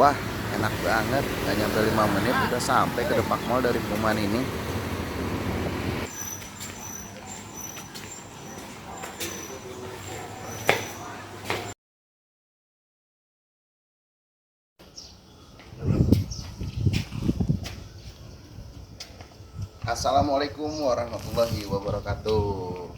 Wah, enak banget. Gak nyampe 5 menit udah sampai ke Depak Mall dari perumahan ini. Assalamualaikum warahmatullahi wabarakatuh.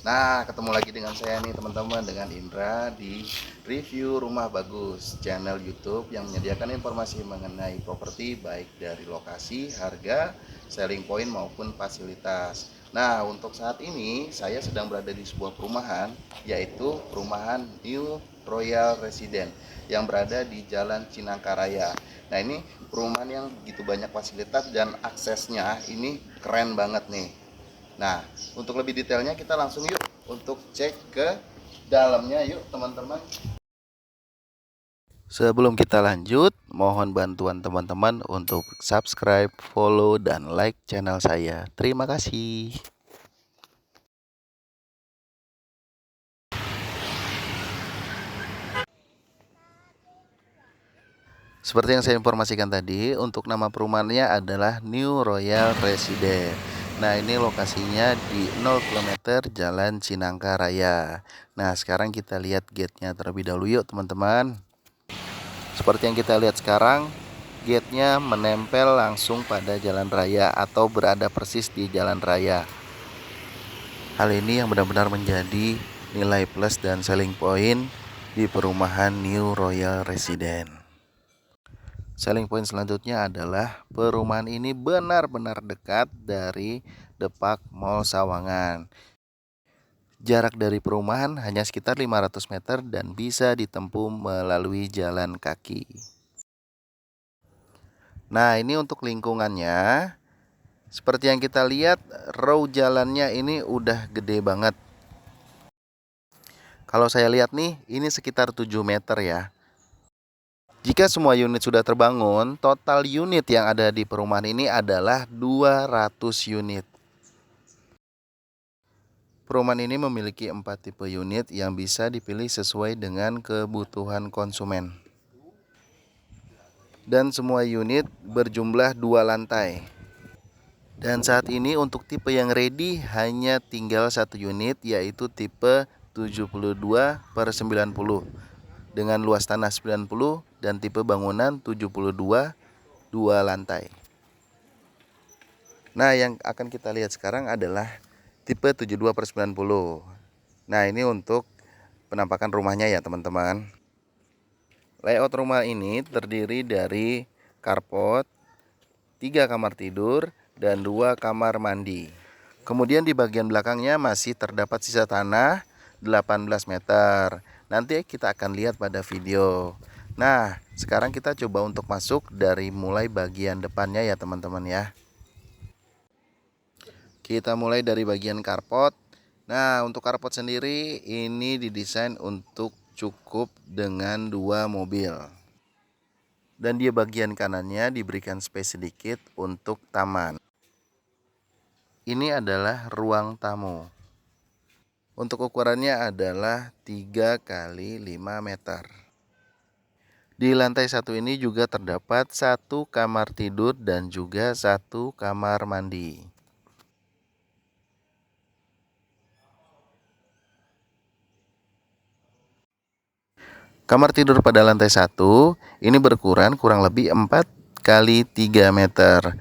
Nah, ketemu lagi dengan saya nih teman-teman, dengan Indra di review rumah bagus, channel YouTube yang menyediakan informasi mengenai properti baik dari lokasi, harga, selling point maupun fasilitas. Nah, untuk saat ini saya sedang berada di sebuah perumahan, yaitu perumahan New Royal Residence yang berada di Jalan Cinangkaraya. Nah, ini perumahan yang begitu banyak fasilitas dan aksesnya ini keren banget nih. Nah, untuk lebih detailnya kita langsung yuk untuk cek ke dalamnya yuk teman-teman. Sebelum kita lanjut, mohon bantuan teman-teman untuk subscribe, follow, dan like channel saya. Terima kasih. Seperti yang saya informasikan tadi, untuk nama perumahannya adalah New Royal Residence. Nah, ini lokasinya di 0 km Jalan Cinangkaraya. Nah, sekarang kita lihat gate-nya terlebih dahulu yuk teman-teman. Seperti yang kita lihat sekarang, gate-nya menempel langsung pada jalan raya atau berada persis di jalan raya. Hal ini yang benar-benar menjadi nilai plus dan selling point di perumahan New Royal Residence. Selling point selanjutnya adalah perumahan ini benar-benar dekat dari Depak Mall Sawangan. Jarak dari perumahan hanya sekitar 500 meter dan bisa ditempuh melalui jalan kaki. Nah, ini untuk lingkungannya. Seperti yang kita lihat, row jalannya ini udah gede banget. Kalau saya lihat nih, ini sekitar 7 meter ya. Jika semua unit sudah terbangun, total unit yang ada di perumahan ini adalah 200 unit. Perumahan ini memiliki 4 tipe unit yang bisa dipilih sesuai dengan kebutuhan konsumen. Dan semua unit berjumlah 2 lantai. Dan saat ini untuk tipe yang ready hanya tinggal 1 unit, yaitu tipe 72/90 dengan luas tanah 90 dan tipe bangunan 72 2 lantai. Nah, yang akan kita lihat sekarang adalah tipe 72/90. Nah, ini untuk penampakan rumahnya ya teman-teman. Layout rumah ini terdiri dari carport, 3 kamar tidur, dan 2 kamar mandi. Kemudian di bagian belakangnya masih terdapat sisa tanah 18 meter. Nanti kita akan lihat pada video. Nah, sekarang kita coba untuk masuk dari mulai bagian depannya ya teman-teman ya. Kita mulai dari bagian carport. Nah, untuk carport sendiri ini didesain untuk cukup dengan 2 mobil. Dan di bagian kanannya diberikan space sedikit untuk taman. Ini adalah ruang tamu. Untuk ukurannya adalah 3 kali 5 meter. Di lantai 1 ini juga terdapat 1 kamar tidur dan juga 1 kamar mandi. Kamar tidur pada lantai 1 ini berukuran kurang lebih 4 kali 3 meter.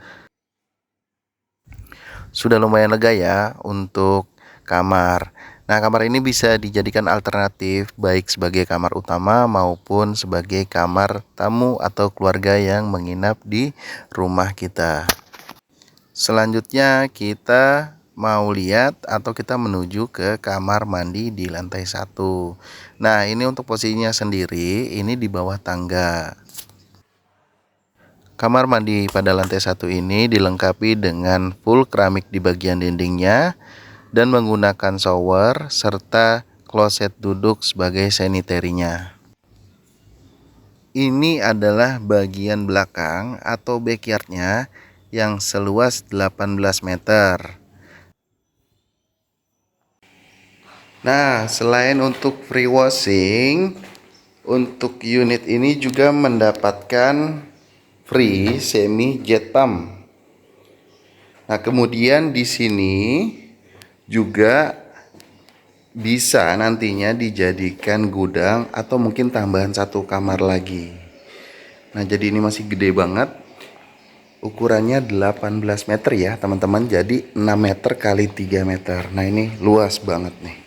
Sudah lumayan lega ya untuk kamar. Nah, kamar ini bisa dijadikan alternatif baik sebagai kamar utama maupun sebagai kamar tamu atau keluarga yang menginap di rumah kita. Selanjutnya kita mau lihat atau kita menuju ke kamar mandi di lantai 1. Nah, ini untuk posisinya sendiri ini di bawah tangga. Kamar mandi pada lantai 1 ini dilengkapi dengan full keramik di bagian dindingnya dan menggunakan shower serta kloset duduk sebagai sanitarinya. Ini adalah bagian belakang atau backyardnya yang seluas 18 meter. Nah, selain untuk free washing, Untuk unit ini juga mendapatkan free semi jet pump. Nah, kemudian di sini juga bisa nantinya dijadikan gudang atau mungkin tambahan satu kamar lagi. Nah, jadi ini masih gede banget. Ukurannya 18 meter ya, teman-teman. Jadi 6 meter kali 3 meter. Nah, ini luas banget nih.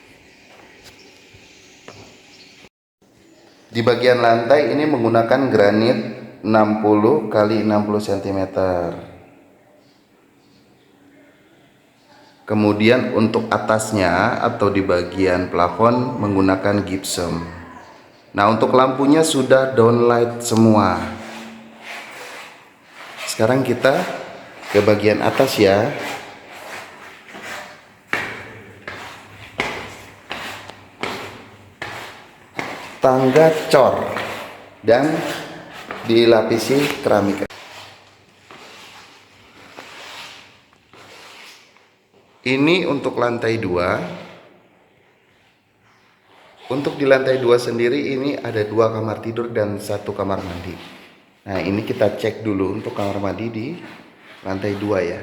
Di bagian lantai ini menggunakan granit 60 kali 60 cm. Kemudian untuk atasnya atau di bagian plafon menggunakan gypsum. Nah, untuk lampunya sudah downlight semua. Sekarang kita ke bagian atas ya. Tangga cor dan dilapisi keramik. Ini untuk lantai 2. Untuk di lantai 2 sendiri ini ada 2 kamar tidur dan 1 kamar mandi. Nah, ini kita cek dulu untuk kamar mandi di lantai 2 ya.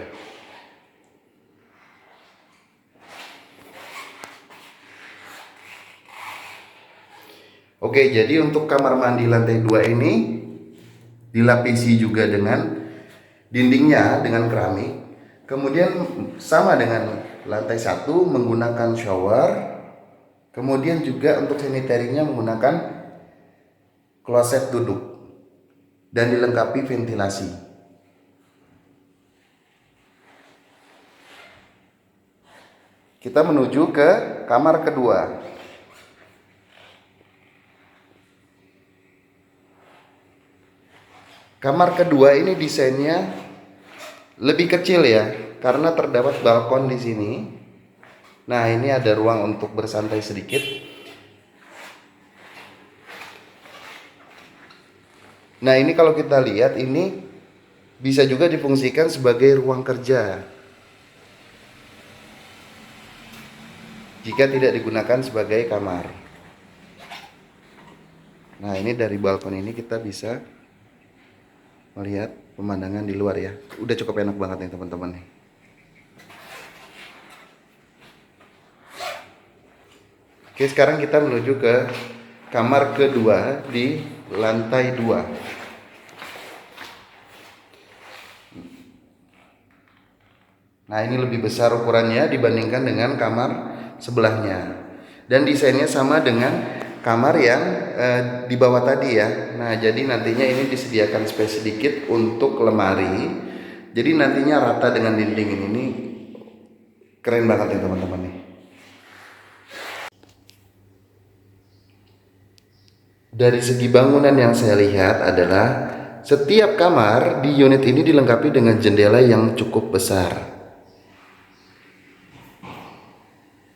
Oke, jadi untuk kamar mandi lantai 2 ini dilapisi juga dengan dindingnya dengan keramik. Kemudian sama dengan lantai 1 menggunakan shower. Kemudian juga untuk sanitarinya menggunakan kloset duduk dan dilengkapi ventilasi. Kita menuju ke kamar kedua. Kamar kedua ini desainnya lebih kecil ya, karena terdapat balkon di sini. Nah, ini ada ruang untuk bersantai sedikit. Nah, ini kalau kita lihat ini bisa juga difungsikan sebagai ruang kerja jika tidak digunakan sebagai kamar. Nah, ini dari balkon ini kita bisa melihat pemandangan di luar ya. Udah cukup enak banget nih teman-teman nih. Oke, sekarang kita menuju ke kamar kedua di lantai 2. Nah, ini lebih besar ukurannya dibandingkan dengan kamar sebelahnya. Dan desainnya sama dengan kamar yang di bawah tadi ya. Nah, jadi nantinya ini disediakan space sedikit untuk lemari. Jadi nantinya rata dengan dinding ini keren banget nih teman-teman nih. Dari segi bangunan yang saya lihat adalah setiap kamar di unit ini dilengkapi dengan jendela yang cukup besar.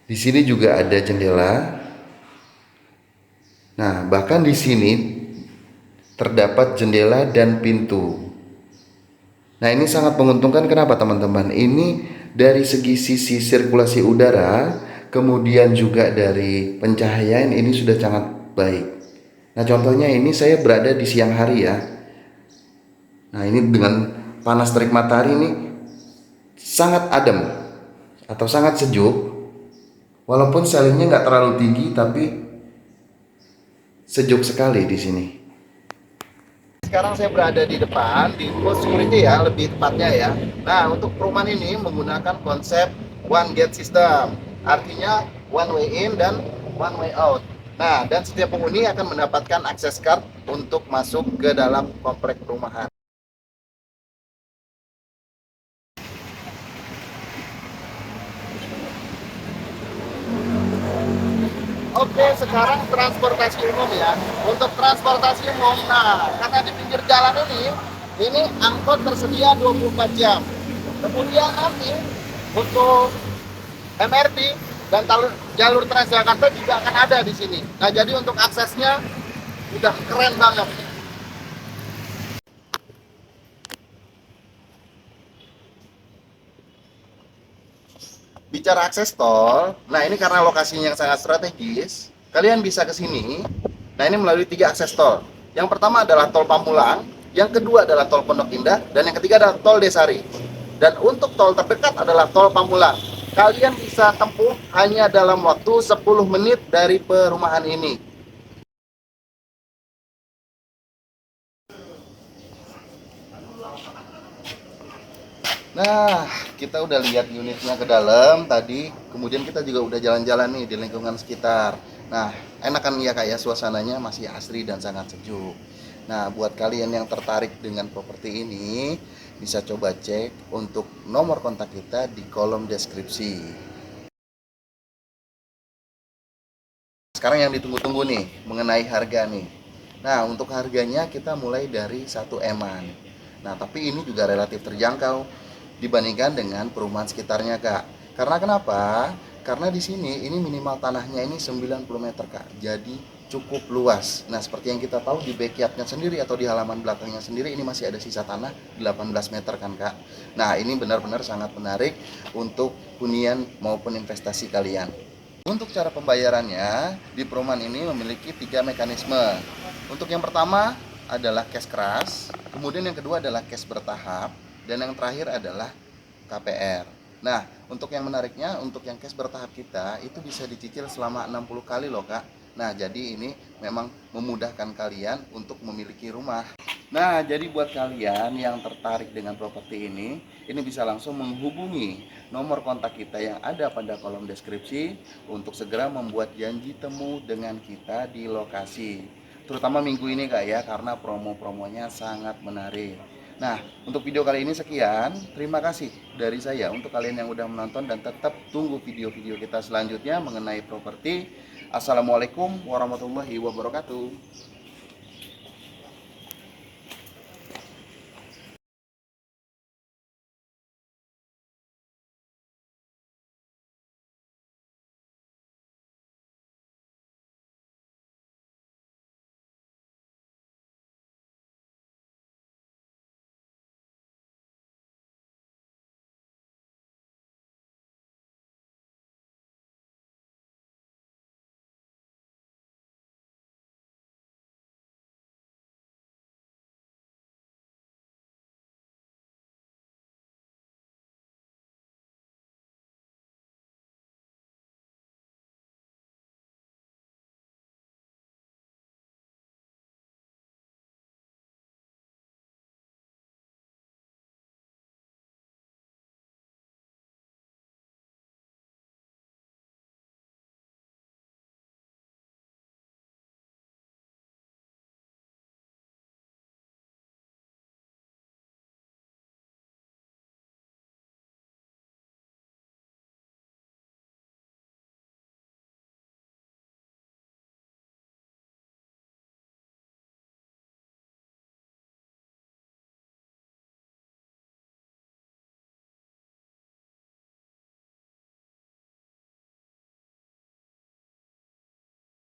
Di sini juga ada jendela. Nah, bahkan di sini terdapat jendela dan pintu. Nah, ini sangat menguntungkan. Kenapa teman-teman? Ini dari segi sisi sirkulasi udara, kemudian juga dari pencahayaan ini sudah sangat baik. Nah, contohnya ini saya berada di siang hari ya. Nah, ini dengan panas terik matahari ini sangat adem atau sangat sejuk. Walaupun ceilingnya nggak terlalu tinggi, tapi sejuk sekali di sini. Sekarang saya berada di depan di pos security ya, lebih tepatnya ya. Nah, untuk perumahan ini menggunakan konsep one gate system, artinya one way in dan one way out. Nah, dan setiap penghuni akan mendapatkan akses card untuk masuk ke dalam komplek perumahan. Oke, sekarang transportasi umum ya. Untuk transportasi umum, nah, karena di pinggir jalan ini angkot tersedia 24 jam. Kemudian nanti untuk MRT dan jalur Transjakarta juga akan ada di sini. Nah, jadi untuk aksesnya udah keren banget. Bicara akses tol, nah ini karena lokasinya yang sangat strategis, kalian bisa ke sini Nah, ini melalui 3 akses tol. Yang pertama adalah tol Pamulang, yang kedua adalah tol Pondok Indah, dan yang ketiga adalah tol Desari. Dan untuk tol terdekat adalah tol Pamulang. Kalian bisa tempuh hanya dalam waktu 10 menit dari perumahan ini. Nah, kita udah lihat unitnya ke dalam tadi, kemudian kita juga udah jalan-jalan nih di lingkungan sekitar. Nah, enakan ya kayak suasananya masih asri dan sangat sejuk. Nah, buat kalian yang tertarik dengan properti ini, bisa coba cek untuk nomor kontak kita di kolom deskripsi. Sekarang yang ditunggu-tunggu nih, mengenai harga nih. Nah, untuk harganya kita mulai dari 1 eman. Nah, tapi ini juga relatif terjangkau dibandingkan dengan perumahan sekitarnya, Kak. Karena kenapa? Karena di sini ini minimal tanahnya ini 90 meter, Kak. Jadi cukup luas. Nah, seperti yang kita tahu di backyardnya sendiri atau di halaman belakangnya sendiri ini masih ada sisa tanah 18 meter kan, Kak. Nah, ini benar-benar sangat menarik untuk hunian maupun investasi kalian. Untuk cara pembayarannya, di perumahan ini memiliki 3 mekanisme. Untuk yang pertama adalah cash keras, kemudian yang kedua adalah cash bertahap, dan yang terakhir adalah KPR. Nah, untuk yang menariknya, untuk yang cash bertahap kita, itu bisa dicicil selama 60 kali loh, Kak. Nah, jadi ini memang memudahkan kalian untuk memiliki rumah. Nah, jadi buat kalian yang tertarik dengan properti ini bisa langsung menghubungi nomor kontak kita yang ada pada kolom deskripsi untuk segera membuat janji temu dengan kita di lokasi. Terutama minggu ini Kak ya, karena promo-promonya sangat menarik. Nah, untuk video kali ini sekian. Terima kasih dari saya untuk kalian yang udah menonton dan tetap tunggu video-video kita selanjutnya mengenai properti. Assalamualaikum warahmatullahi wabarakatuh.